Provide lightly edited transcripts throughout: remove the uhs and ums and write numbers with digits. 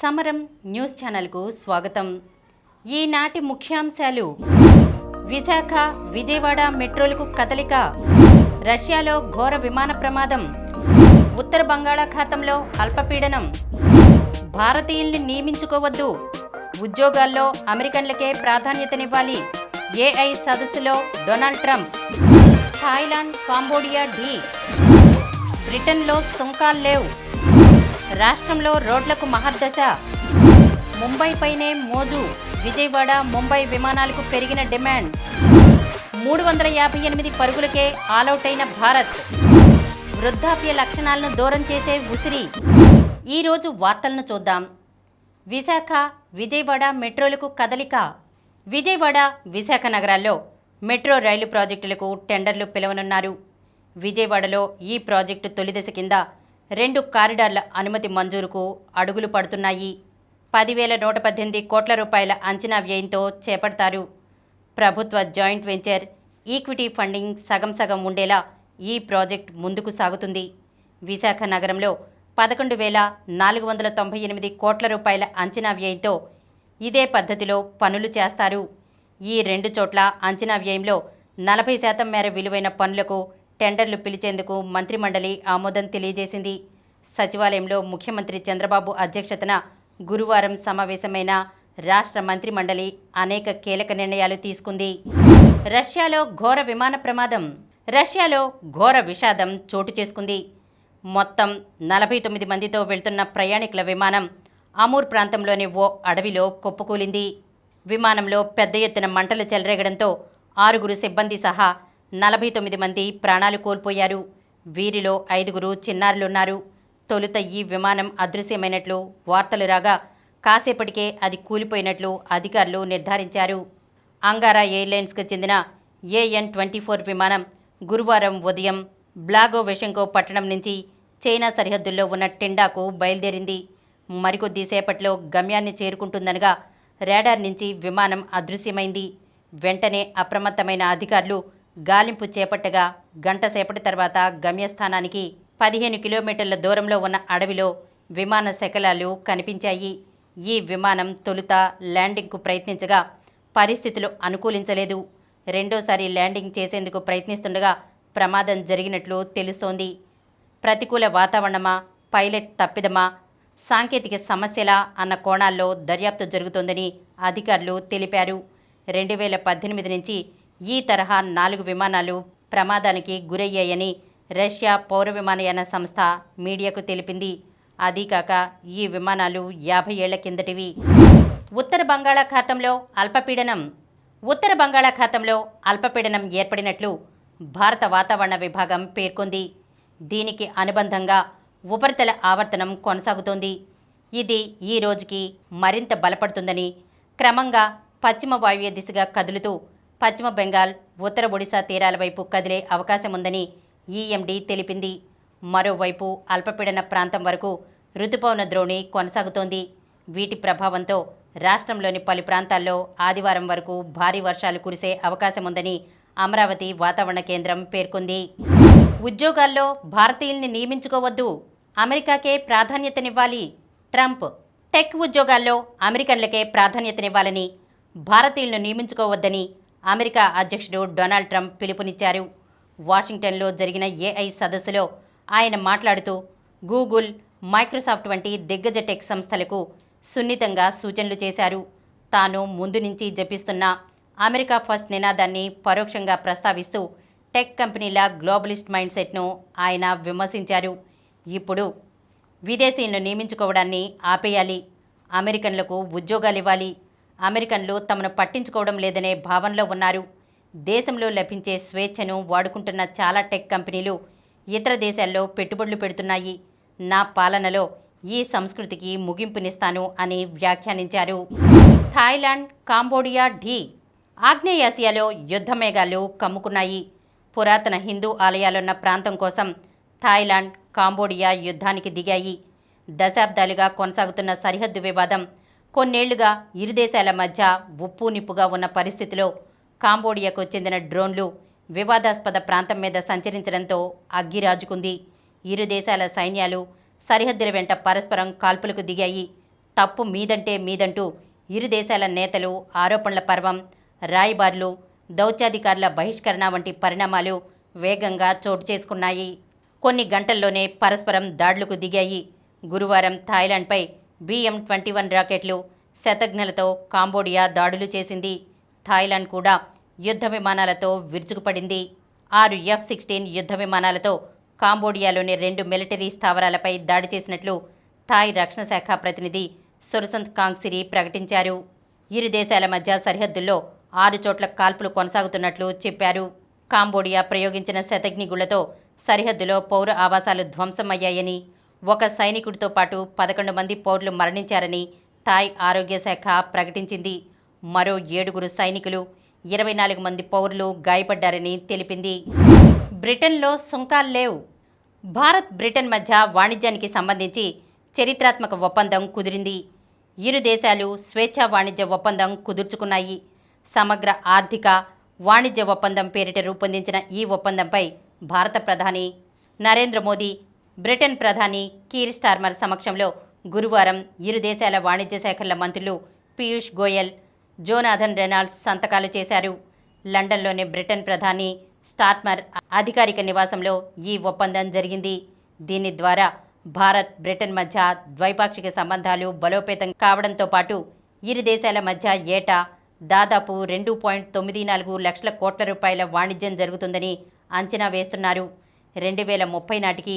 సమరం న్యూస్ ఛానల్కు స్వాగతం. ఈనాటి ముఖ్యాంశాలు: విశాఖ విజయవాడ మెట్రోలకు కదలిక, రష్యాలో ఘోర విమాన ప్రమాదం, ఉత్తర బంగాళాఖాతంలో అల్పపీడనం, భారతీయుల్ని నియమించుకోవద్దు, ఉద్యోగాల్లో అమెరికన్లకే ప్రాధాన్యతనివ్వాలి, ఏఐ సదస్సులో డొనాల్డ్ ట్రంప్, థాయిలాండ్ కాంబోడియా ఢీ, బ్రిటన్లో సుంకాలు లేవు, రాష్ట్రంలో రోడ్లకు మహర్దశ, ముంబైపైనే మోజు, విజయవాడ ముంబై విమానాలకు పెరిగిన డిమాండ్, 358 పరుగులకే ఆలౌట్ అయిన భారత్, వృద్ధాప్య లక్షణాలను దూరం చేసే ఉసిరి. ఈరోజు వార్తలను చూద్దాం. విశాఖ విజయవాడ మెట్రోలకు కదలిక. విజయవాడ విశాఖ నగరాల్లో మెట్రో రైలు ప్రాజెక్టులకు టెండర్లు పిలవనున్నారు. విజయవాడలో ఈ ప్రాజెక్టు తొలిదశ కింద 2 కారిడార్ల అనుమతి మంజూరుకు అడుగులు పడుతున్నాయి. 10,118 కోట్ల రూపాయల అంచనా వ్యయంతో చేపడతారు. ప్రభుత్వ జాయింట్ వెంచర్ ఈక్విటీ ఫండింగ్ సగం సగం ఉండేలా ఈ ప్రాజెక్ట్ ముందుకు సాగుతుంది. విశాఖ నగరంలో 11,498 కోట్ల రూపాయల అంచనా వ్యయంతో ఇదే పద్ధతిలో పనులు చేస్తారు. ఈ 2 చోట్ల అంచనా వ్యయంలో 40% మేర విలువైన పనులకు టెండర్లు పిలిచేందుకు మంత్రిమండలి ఆమోదం తెలియజేసింది. సచివాలయంలో ముఖ్యమంత్రి చంద్రబాబు అధ్యక్షతన గురువారం సమావేశమైన రాష్ట్ర మంత్రిమండలి అనేక కీలక నిర్ణయాలు తీసుకుంది. రష్యాలో ఘోర విమాన ప్రమాదం. రష్యాలో ఘోర విషాదం చోటు చేసుకుంది. మొత్తం 49 మందితో వెళ్తున్న ప్రయాణికుల విమానం అమూర్ ప్రాంతంలోని ఓ అడవిలో కుప్పకూలింది. విమానంలో పెద్ద ఎత్తున మంటలు చెలరేగడంతో 6 సిబ్బంది సహా 49 మంది ప్రాణాలు కోల్పోయారు. వీరిలో 5 చిన్నారులున్నారు. తొలుత ఈ విమానం అదృశ్యమైనట్లు వార్తలు రాగా కాసేపటికే అది కూలిపోయినట్లు అధికారులు నిర్ధారించారు. అంగారా ఎయిర్లైన్స్కు చెందిన AN-24 విమానం గురువారం ఉదయం బ్లాగోవెషెంకో పట్టణం నుంచి చైనా సరిహద్దుల్లో ఉన్న టిండాకు బయలుదేరింది. మరికొద్ది సేపట్లో గమ్యాన్ని చేరుకుంటుందనగా రాడార్ నుంచి విమానం అదృశ్యమైంది. వెంటనే అప్రమత్తమైన అధికారులు గాలింపు చేపట్టగా గంట సేపటి తర్వాత గమ్యస్థానానికి 15 కిలోమీటర్ల దూరంలో ఉన్న అడవిలో విమాన శకలాలు కనిపించాయి. ఈ విమానం తొలుత ల్యాండింగ్కు ప్రయత్నించగా పరిస్థితులు అనుకూలించలేదు. రెండోసారి ల్యాండింగ్ చేసేందుకు ప్రయత్నిస్తుండగా ప్రమాదం జరిగినట్లు తెలుస్తోంది. ప్రతికూల వాతావరణమా, పైలట్ తప్పిదమా, సాంకేతిక సమస్యలా అన్న కోణాల్లో దర్యాప్తు జరుగుతోందని అధికారులు తెలిపారు. 2018 నుంచి ఈ తరహా 4 విమానాలు ప్రమాదానికి గురయ్యాయని రష్యా పౌర విమానయాన సంస్థ మీడియాకు తెలిపింది. అదీకాక ఈ విమానాలు 50 ఏళ్ల కిందటివి. ఉత్తర బంగాళాఖాతంలో అల్పపీడనం. ఉత్తర బంగాళాఖాతంలో అల్పపీడనం ఏర్పడినట్లు భారత వాతావరణ విభాగం పేర్కొంది. దీనికి అనుబంధంగా ఉపరితల ఆవర్తనం కొనసాగుతోంది. ఇది ఈ రోజుకి మరింత బలపడుతుందని, క్రమంగా పశ్చిమ వాయువ్య దిశగా కదులుతూ పశ్చిమ బెంగాల్, ఉత్తర ఒడిశా తీరాల వైపు కదిలే అవకాశముందని ఈఎండీ తెలిపింది. మరోవైపు అల్పపీడన ప్రాంతం వరకు రుతుపవన ద్రోణి కొనసాగుతోంది. వీటి ప్రభావంతో రాష్ట్రంలోని పలు ప్రాంతాల్లో ఆదివారం వరకు భారీ వర్షాలు కురిసే అవకాశముందని అమరావతి వాతావరణ కేంద్రం పేర్కొంది. ఉద్యోగాల్లో భారతీయుల్ని నియమించుకోవద్దు, అమెరికాకే ప్రాధాన్యతనివ్వాలి, ట్రంప్. టెక్ ఉద్యోగాల్లో అమెరికన్లకే ప్రాధాన్యతనివ్వాలని, భారతీయులను నియమించుకోవద్దని అమెరికా అధ్యక్షుడు డొనాల్డ్ ట్రంప్ పిలుపునిచ్చారు. వాషింగ్టన్లో జరిగిన ఏఐ సదస్సులో ఆయన మాట్లాడుతూ గూగుల్, మైక్రోసాఫ్ట్ వంటి దిగ్గజ టెక్ సంస్థలకు సున్నితంగా సూచనలు చేశారు. తాను ముందు నుంచి జపిస్తున్న అమెరికా ఫస్ట్ నినాదాన్ని పరోక్షంగా ప్రస్తావిస్తూ టెక్ కంపెనీల గ్లోబలిస్ట్ మైండ్ సెట్ను ఆయన విమర్శించారు. ఇప్పుడు విదేశీయులను నియమించుకోవడాన్ని ఆపేయాలి, అమెరికన్లకు ఉద్యోగాలివ్వాలి, అమెరికన్లు తమను పట్టించుకోవడం లేదనే భావనలో ఉన్నారు. దేశంలో లభించే స్వేచ్ఛను వాడుకుంటున్న చాలా టెక్ కంపెనీలు ఇతర దేశాల్లో పెట్టుబడులు పెడుతున్నాయి. నా పాలనలో ఈ సంస్కృతికి ముగింపునిస్తాను అని వ్యాఖ్యానించారు. థాయిలాండ్ కాంబోడియా ఢీ. ఆగ్నేయాసియాలో యుద్ధ మేఘాలు కమ్ముకున్నాయి. పురాతన హిందూ ఆలయాలున్న ప్రాంతం కోసం థాయిలాండ్, కాంబోడియా యుద్ధానికి దిగాయి. దశాబ్దాలుగా కొనసాగుతున్న సరిహద్దు వివాదం కొన్నేళ్లుగా ఇరు దేశాల మధ్య ఉప్పు నిప్పుగా ఉన్న పరిస్థితిలో కాంబోడియాకు చెందిన డ్రోన్లు వివాదాస్పద ప్రాంతం మీద సంచరించడంతో అగ్గిరాజుకుంది. ఇరు దేశాల సైన్యాలు సరిహద్దుల వెంట పరస్పరం కాల్పులకు దిగాయి. తప్పు మీదంటే మీదంటూ ఇరు దేశాల నేతలు ఆరోపణల పర్వం, రాయబారులు, దౌత్యాధికారుల బహిష్కరణ వంటి పరిణామాలు వేగంగా చోటు చేసుకున్నాయి. కొన్ని గంటల్లోనే పరస్పరం దాడులకు దిగాయి. గురువారం థాయిలాండ్పై BM-21 రాకెట్లు, శతఘ్నులతో కాంబోడియా దాడులు చేసింది. థాయిలాండ్ కూడా యుద్ధ విమానాలతో విరుచుకుపడింది. 6 F-16 యుద్ధ విమానాలతో కాంబోడియాలోని 2 మిలిటరీ స్థావరాలపై దాడి చేసినట్లు థాయ్ రక్షణ శాఖ ప్రతినిధి సురసంత్ కాంగ్సిరి ప్రకటించారు. ఇరు దేశాల మధ్య సరిహద్దుల్లో 6 చోట్ల కాల్పులు కొనసాగుతున్నట్లు చెప్పారు. కాంబోడియా ప్రయోగించిన శతఘ్నిగుళ్లతో సరిహద్దులో పౌర ఆవాసాలు ధ్వంసమయ్యాయని, ఒక సైనికుడితో పాటు 11 మంది పౌరులు మరణించారని థాయ్ ఆరోగ్య శాఖ ప్రకటించింది. మరో 7 సైనికులు, 24 మంది పౌరులు గాయపడ్డారని తెలిపింది. బ్రిటన్లో సుంకాలు లేవు. భారత్, బ్రిటన్ మధ్య వాణిజ్యానికి సంబంధించి చరిత్రాత్మక ఒప్పందం కుదిరింది. ఇరు దేశాలు స్వేచ్ఛా వాణిజ్య ఒప్పందం కుదుర్చుకున్నాయి. సమగ్ర ఆర్థిక వాణిజ్య ఒప్పందం పేరిట రూపొందించిన ఈ ఒప్పందంపై భారత ప్రధాని నరేంద్ర మోదీ, బ్రిటన్ ప్రధాని కీర్ స్టార్మర్ సమక్షంలో గురువారం ఇరు దేశాల వాణిజ్య శాఖల మంత్రులు పీయూష్ గోయల్, జోనాథన్ రెనాల్డ్స్ సంతకాలు చేశారు. లండన్లోని బ్రిటన్ ప్రధాని స్టార్మర్ అధికారిక నివాసంలో ఈ ఒప్పందం జరిగింది. దీని ద్వారా భారత్, బ్రిటన్ మధ్య ద్వైపాక్షిక సంబంధాలు బలోపేతం కావడంతో పాటు ఇరు దేశాల మధ్య ఏటా దాదాపు 2.94 లక్షల కోట్ల రూపాయల వాణిజ్యం జరుగుతుందని అంచనా వేస్తున్నారు. 2030 నాటికి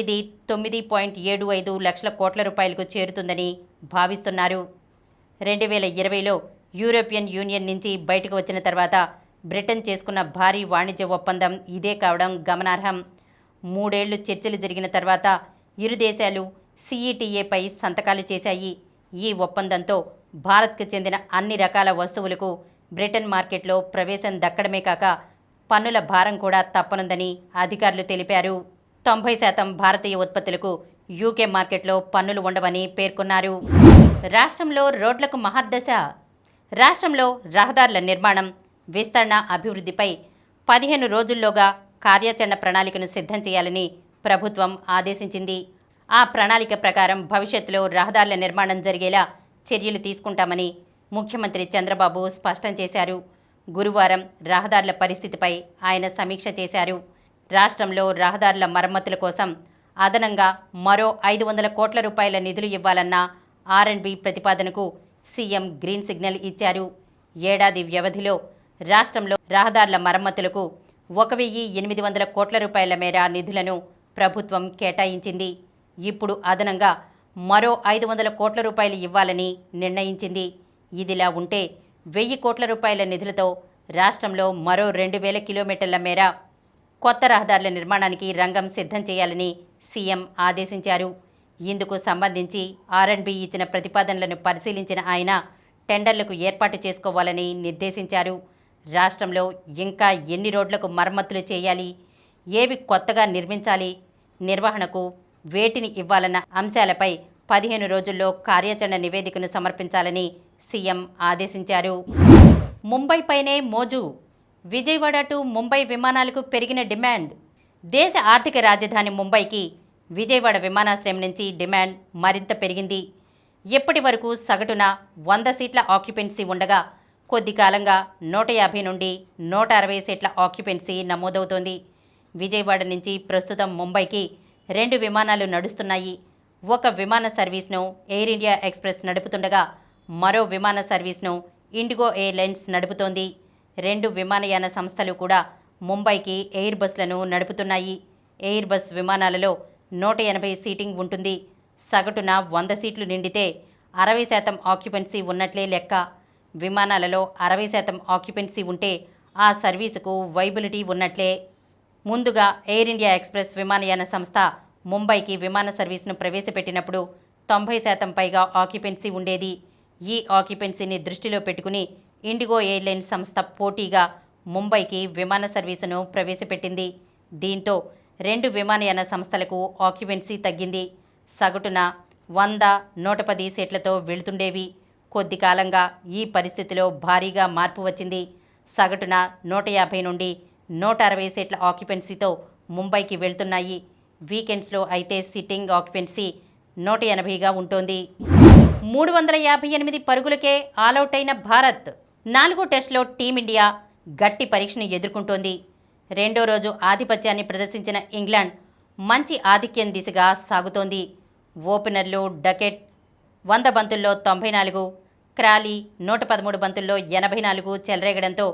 ఇది 9.75 లక్షల కోట్ల రూపాయలకు చేరుతుందని భావిస్తున్నారు. 2020లో యూరోపియన్ యూనియన్ నుంచి బయటకు వచ్చిన తర్వాత బ్రిటన్ చేసుకున్న భారీ వాణిజ్య ఒప్పందం ఇదే కావడం గమనార్హం. 3 ఏళ్లు చర్చలు జరిగిన తర్వాత ఇరు దేశాలు CETA పై సంతకాలు చేశాయి. ఈ ఒప్పందంతో భారత్కు చెందిన అన్ని రకాల వస్తువులకు బ్రిటన్ మార్కెట్లో ప్రవేశం దక్కడమే కాక పన్నుల భారం కూడా తప్పనుందని అధికారులు తెలిపారు. 90% భారతీయ ఉత్పత్తులకు UK మార్కెట్లో పన్నులు ఉండవని పేర్కొన్నారు. రాష్ట్రంలో రోడ్లకు మహర్దశ. రాష్ట్రంలో రహదారుల నిర్మాణం, విస్తరణ, అభివృద్ధిపై 15 రోజుల్లోగా కార్యాచరణ ప్రణాళికను సిద్ధం చేయాలని ప్రభుత్వం ఆదేశించింది. ఆ ప్రణాళిక ప్రకారం భవిష్యత్తులో రహదారుల నిర్మాణం జరిగేలా చర్యలు తీసుకుంటామని ముఖ్యమంత్రి చంద్రబాబు స్పష్టం చేశారు. గురువారం రహదారుల పరిస్థితిపై ఆయన సమీక్ష చేశారు. రాష్ట్రంలో రహదారుల మరమ్మతుల కోసం అదనంగా మరో 500 కోట్ల రూపాయల నిధులు ఇవ్వాలన్న R&B ప్రతిపాదనకు సీఎం గ్రీన్ సిగ్నల్ ఇచ్చారు. ఏడాది వ్యవధిలో రాష్ట్రంలో రహదారుల మరమ్మతులకు 1,800 కోట్ల రూపాయల మేర నిధులను ప్రభుత్వం కేటాయించింది. ఇప్పుడు అదనంగా మరో 500 కోట్ల రూపాయలు ఇవ్వాలని నిర్ణయించింది. ఇదిలా ఉంటే 1,000 కోట్ల రూపాయల నిధులతో రాష్ట్రంలో మరో 2,000 కిలోమీటర్ల మేర కొత్త రహదారుల నిర్మాణానికి రంగం సిద్ధం చేయాలని సీఎం ఆదేశించారు. ఇందుకు సంబంధించి R&B ఇచ్చిన ప్రతిపాదనలను పరిశీలించిన ఆయన టెండర్లకు ఏర్పాటు చేసుకోవాలని నిర్దేశించారు. రాష్ట్రంలో ఇంకా ఎన్ని రోడ్లకు మరమ్మతులు చేయాలి, ఏవి కొత్తగా నిర్మించాలి, నిర్వహణకు వేటిని ఇవ్వాలన్న అంశాలపై 15 రోజుల్లో కార్యాచరణ నివేదికను సమర్పించాలని సీఎం ఆదేశించారు. ముంబైపైనే మోజు. విజయవాడ టు ముంబై విమానాలకు పెరిగిన డిమాండ్. దేశ ఆర్థిక రాజధాని ముంబైకి విజయవాడ విమానాశ్రయం నుంచి డిమాండ్ మరింత పెరిగింది. ఇప్పటి వరకు సగటున 100 సీట్ల ఆక్యుపెన్సీ ఉండగా కొద్ది కాలంగా 150 నుండి 160 సీట్ల ఆక్యుపెన్సీ నమోదవుతోంది. విజయవాడ నుంచి ప్రస్తుతం ముంబైకి 2 విమానాలు నడుస్తున్నాయి. ఒక విమాన సర్వీస్ను ఎయిర్ ఇండియా ఎక్స్ప్రెస్ నడుపుతుండగా మరో విమాన సర్వీస్ను ఇండిగో ఎయిర్లైన్స్ నడుపుతోంది. 2 విమానయాన సంస్థలు కూడా ముంబైకి ఎయిర్ బస్లను నడుపుతున్నాయి. ఎయిర్ బస్ విమానాలలో 180 సీటింగ్ ఉంటుంది. సగటున 100 సీట్లు నిండితే 60% ఆక్యుపెన్సీ ఉన్నట్లే లెక్క. విమానాలలో 60% ఆక్యుపెన్సీ ఉంటే ఆ సర్వీసుకు వైబిలిటీ ఉన్నట్లే. ముందుగా ఎయిర్ ఇండియా ఎక్స్ప్రెస్ విమానయాన సంస్థ ముంబైకి విమాన సర్వీస్ను ప్రవేశపెట్టినప్పుడు 90% పైగా ఆక్యుపెన్సీ ఉండేది. ఈ ఆక్యుపెన్సీని దృష్టిలో పెట్టుకుని ఇండిగో ఎయిర్లైన్స్ సంస్థ పోటీగా ముంబైకి విమాన సర్వీసును ప్రవేశపెట్టింది. దీంతో 2 విమానయాన సంస్థలకు ఆక్యుపెన్సీ తగ్గింది. సగటున 100, 110 సీట్లతో వెళుతుండేవి. కొద్ది కాలంగా ఈ పరిస్థితిలో భారీగా మార్పు వచ్చింది. సగటున 150 నుండి 160 సీట్ల ఆక్యుపెన్సీతో ముంబైకి వెళ్తున్నాయి. వీకెండ్స్లో అయితే సిట్టింగ్ ఆక్యుపెన్సీ 180గా ఉంటోంది. 358 పరుగులకే ఆలౌట్ అయిన భారత్ 4వ టెస్టులో టీమిండియా గట్టి పరీక్షను ఎదుర్కొంటోంది. రెండో రోజు ఆధిపత్యాన్ని ప్రదర్శించిన ఇంగ్లాండ్ మంచి ఆధిక్యం దిశగా సాగుతోంది. ఓపెనర్లు డకెట్ 100 బంతుల్లో 94, క్రాలీ 113 బంతుల్లో 84 చెలరేగడంతో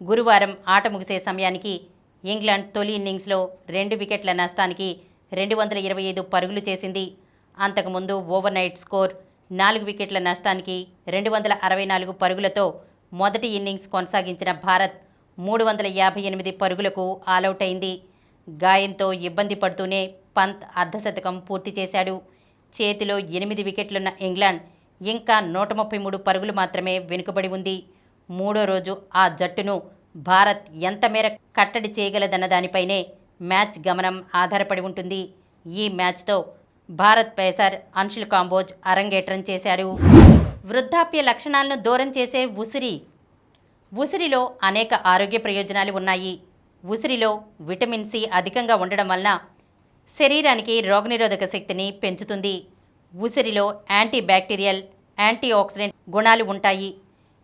గురువారం ఆట ముగిసే సమయానికి ఇంగ్లాండ్ తొలి ఇన్నింగ్స్లో 2 వికెట్ల నష్టానికి 225 పరుగులు చేసింది. అంతకుముందు ఓవర్నైట్ స్కోర్ 4 వికెట్ల నష్టానికి 264 పరుగులతో మొదటి ఇన్నింగ్స్ కొనసాగించిన భారత్ 358 పరుగులకు ఆలౌట్ అయింది. గాయంతో ఇబ్బంది పడుతూనే పంత్ అర్ధశతకం పూర్తి చేశాడు. చేతిలో 8 వికెట్లున్న ఇంగ్లాండ్ ఇంకా 133 పరుగులు మాత్రమే వెనుకబడి ఉంది. మూడో రోజు ఆ జట్టును భారత్ ఎంత మేర కట్టడి చేయగలదన్న దానిపైనే మ్యాచ్ గమనం ఆధారపడి ఉంటుంది. ఈ మ్యాచ్తో భారత్ పేసర్ అన్షుల్ కాంబోజ్ అరంగేట్రం చేశాడు. వృద్ధాప్య లక్షణాలను దూరం చేసే ఉసిరి. ఉసిరిలో అనేక ఆరోగ్య ప్రయోజనాలు ఉన్నాయి. ఉసిరిలో విటమిన్ సి అధికంగా ఉండడం వలన శరీరానికి రోగనిరోధక శక్తిని పెంచుతుంది. ఉసిరిలో యాంటీ బ్యాక్టీరియల్, యాంటీ ఆక్సిడెంట్ గుణాలు ఉంటాయి.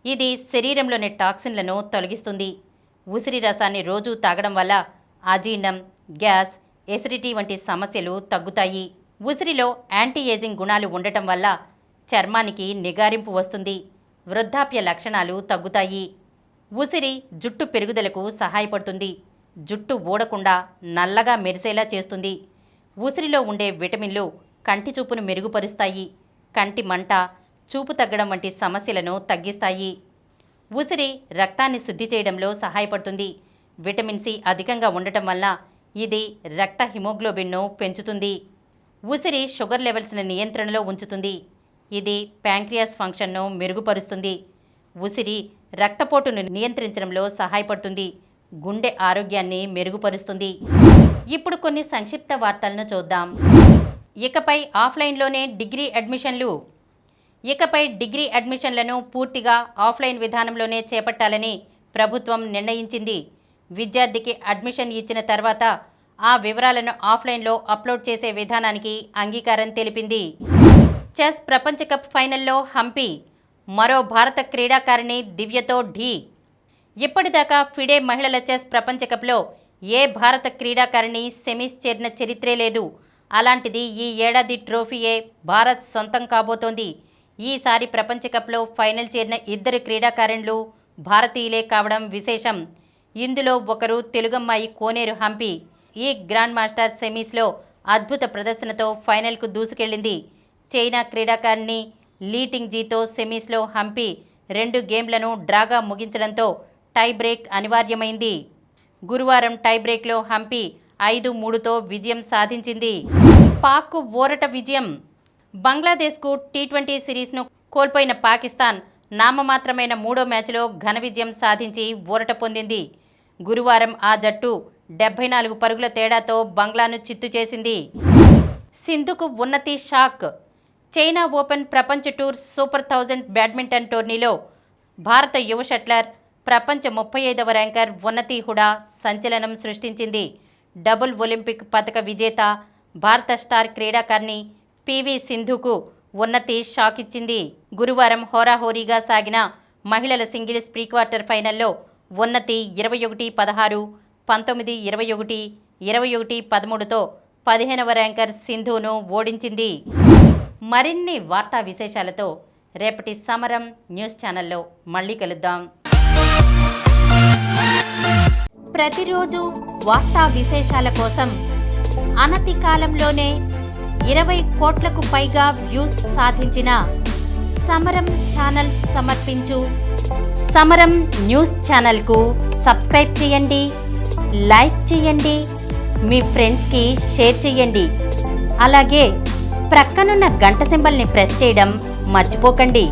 ఇది శరీరంలోని టాక్సిన్లను తొలగిస్తుంది. ఉసిరి రసాన్ని రోజూ తాగడం వల్ల అజీర్ణం, గ్యాస్, ఎసిడిటీ వంటి సమస్యలు తగ్గుతాయి. ఉసిరిలో యాంటీ ఏజింగ్ గుణాలు ఉండటం వల్ల చర్మానికి నిగారింపు వస్తుంది. వృద్ధాప్య లక్షణాలు తగ్గుతాయి. ఉసిరి జుట్టు పెరుగుదలకు సహాయపడుతుంది. జుట్టు ఊడకుండా నల్లగా మెరిసేలా చేస్తుంది. ఉసిరిలో ఉండే విటమిన్లు కంటి చూపును మెరుగుపరుస్తాయి. కంటి మంట, చూపు తగ్గడం వంటి సమస్యలను తగ్గిస్తాయి. ఉసిరి రక్తాన్ని శుద్ధి చేయడంలో సహాయపడుతుంది. విటమిన్ సి అధికంగా ఉండటం వల్ల ఇది రక్త హిమోగ్లోబిన్ను పెంచుతుంది. ఉసిరి షుగర్ లెవెల్స్ని నియంత్రణలో ఉంచుతుంది. ఇది ప్యాంక్రియాస్ ఫంక్షన్ను మెరుగుపరుస్తుంది. ఉసిరి రక్తపోటును నియంత్రించడంలో సహాయపడుతుంది. గుండె ఆరోగ్యాన్ని మెరుగుపరుస్తుంది. ఇప్పుడు కొన్ని సంక్షిప్త వార్తలను చూద్దాం. ఇకపై ఆఫ్లైన్లోనే డిగ్రీ అడ్మిషన్లు. ఇకపై డిగ్రీ అడ్మిషన్లను పూర్తిగా ఆఫ్లైన్ విధానంలోనే చేపట్టాలని ప్రభుత్వం నిర్ణయించింది. విద్యార్థికి అడ్మిషన్ ఇచ్చిన తర్వాత ఆ వివరాలను ఆఫ్లైన్లో అప్లోడ్ చేసే విధానానికి అంగీకారం తెలిపింది. చెస్ ప్రపంచ కప్ ఫైనల్లో హంపి. మరో భారత క్రీడాకారిణి దివ్యతో ఢీ. ఇప్పటిదాకా ఫిడే మహిళల చెస్ ప్రపంచ కప్లో ఏ భారత క్రీడాకారిణి సెమీస్ చేరిన చరిత్రే లేదు. అలాంటిది ఈ ఏడాది ట్రోఫీయే భారత్ సొంతం కాబోతోంది. ఈసారి ప్రపంచ కప్లో ఫైనల్ చేరిన 2 క్రీడాకారిణులు భారతీయులే కావడం విశేషం. ఇందులో ఒకరు తెలుగమ్మాయి కోనేరు హంపి. ఈ గ్రాండ్ మాస్టర్ సెమీస్లో అద్భుత ప్రదర్శనతో ఫైనల్కు దూసుకెళ్లింది. చైనా క్రీడాకారిణి లీ టింగ్జీతో సెమీస్లో హంపి 2 గేమ్లను డ్రాగా ముగించడంతో టై బ్రేక్ అనివార్యమైంది. గురువారం టై బ్రేక్లో హంపి 5-3తో విజయం సాధించింది. పాక్కు ఊరట విజయం. బంగ్లాదేశ్కు టీ20 సిరీస్ను కోల్పోయిన పాకిస్తాన్ నామమాత్రమైన 3వ మ్యాచ్లో ఘన విజయం సాధించి ఊరట పొందింది. గురువారం ఆ జట్టు 74 పరుగుల తేడాతో బంగ్లాను చిత్తు చేసింది. సింధుకు ఉన్నతి షాక్. చైనా ఓపెన్ ప్రపంచ టూర్ సూపర్ 1000 బ్యాడ్మింటన్ టోర్నీలో భారత యువ షట్లర్, ప్రపంచ 35వ ర్యాంకర్ ఉన్నతి హుడా సంచలనం సృష్టించింది. డబుల్ ఒలింపిక్ పతక విజేత భారత స్టార్ క్రీడాకారిణి పివి సింధుకు ఉన్నతి షాక్ ఇచ్చింది. గురువారం హోరాహోరీగా సాగిన మహిళల సింగిల్స్ ప్రీక్వార్టర్ ఫైనల్లో ఉన్నతి 21-16, 19-21, 21-13తో 15వ ర్యాంకర్ సింధును ఓడించింది. మరిన్ని వార్తా విశేషాలతో రేపటి సమరం న్యూస్ ఛానల్లో మళ్ళీ కలుద్దాం. ప్రతిరోజు వార్తా విశేషాల కోసం అనతి కాలంలోనే 20 కోట్లకు పైగా వ్యూస్ సాధించిన సమరం ఛానల్ సమర్పించు సమరం న్యూస్ ఛానల్కు సబ్స్క్రైబ్ చేయండి, లైక్ చేయండి, మీ ఫ్రెండ్స్కి షేర్ చేయండి. అలాగే ప్రక్కనున్న గంట సింబల్ని ప్రెస్ చేయడం మర్చిపోకండి.